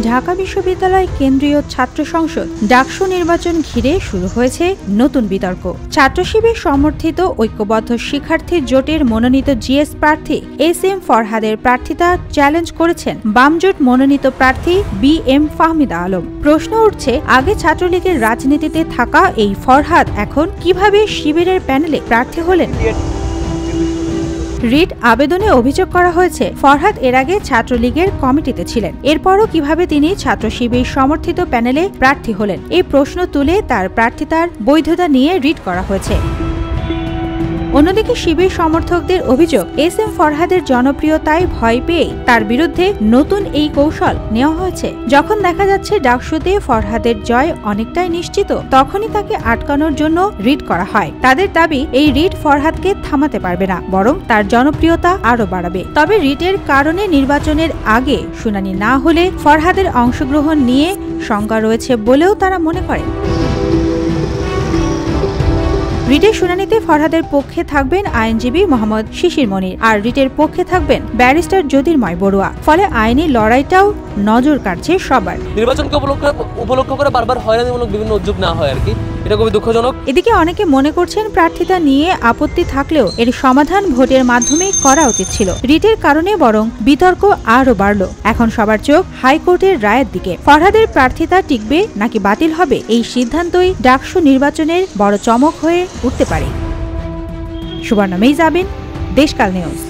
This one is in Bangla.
ঢাকা বিশ্ববিদ্যালয় কেন্দ্রীয় ছাত্র সংসদ ডাকসু নির্বাচন ঘিরে শুরু হয়েছে নতুন বিতর্ক। ছাত্র শিবির সমর্থিত ঐক্যবদ্ধ শিক্ষার্থী জোটের মনোনীত জিএস প্রার্থী এস.এম. ফরহাদের প্রার্থিতা চ্যালেঞ্জ করেছেন বামজোট মনোনীত প্রার্থী বি.এম. ফাহমিদা আলম। প্রশ্ন উঠছে, আগে ছাত্রলীগের রাজনীতিতে থাকা এই ফরহাদ এখন কিভাবে শিবিরের প্যানেলে প্রার্থী হলেন? রিট আবেদনে অভিযোগ করা হয়েছে, ফরহাদ এর আগে ছাত্রলীগের কমিটিতে ছিলেন। এরপরও কিভাবে তিনি ছাত্র শিবির সমর্থিত প্যানেলে প্রার্থী হলেন, এই প্রশ্ন তুলে তার প্রার্থিতার বৈধতা নিয়ে রিট করা হয়েছে। অন্যদিকে শিবির সমর্থকদের অভিযোগ, এস.এম. ফরহাদের জনপ্রিয়তায় ভয় পেয়ে তার বিরুদ্ধে নতুন এই কৌশল নেওয়া হয়েছে। যখন দেখা যাচ্ছে ডাকসুতে ফরহাদের জয় অনেকটাই নিশ্চিত, তখনই তাকে আটকানোর জন্য রিট করা হয়। তাদের দাবি, এই রিট ফরহাদকে থামাতে পারবে না, বরং তার জনপ্রিয়তা আরও বাড়াবে। তবে রিটের কারণে নির্বাচনের আগে শুনানি না হলে ফরহাদের অংশগ্রহণ নিয়ে শঙ্কা রয়েছে বলেও তারা মনে করেন। রিটের শুনানিতে ফরহাদের পক্ষে থাকবেন আইনজীবী মোহাম্মদ শিশির মনির, আর রিটের পক্ষে থাকবেন ব্যারিস্টার জ্যোতির্ময় বড়ুয়া। ফলে আইনি লড়াইটাও নজর কাটছে সবার। নির্বাচনকে উপলক্ষ করে বারবার হয়রানিমূলক বিভিন্ন উদ্যোগ না হয় আর কি, এটা খুবই দুঃখজনক। এদিকে অনেকে মনে করছেন, প্রার্থিতা নিয়ে আপত্তি থাকলেও এর সমাধান ভোটের মাধ্যমে করা উচিত ছিল। রিটের কারণে বরং বিতর্ক আরও বাড়ল। এখন সবার চোখ হাইকোর্টের রায়ের দিকে। ফরহাদের প্রার্থিতা টিকবে নাকি বাতিল হবে, এই সিদ্ধান্তই ডাকসু নির্বাচনের বড় চমক হয়ে উঠতে পারে। সুবর্ণা মেইজাবিন, দেশকাল নিউজ।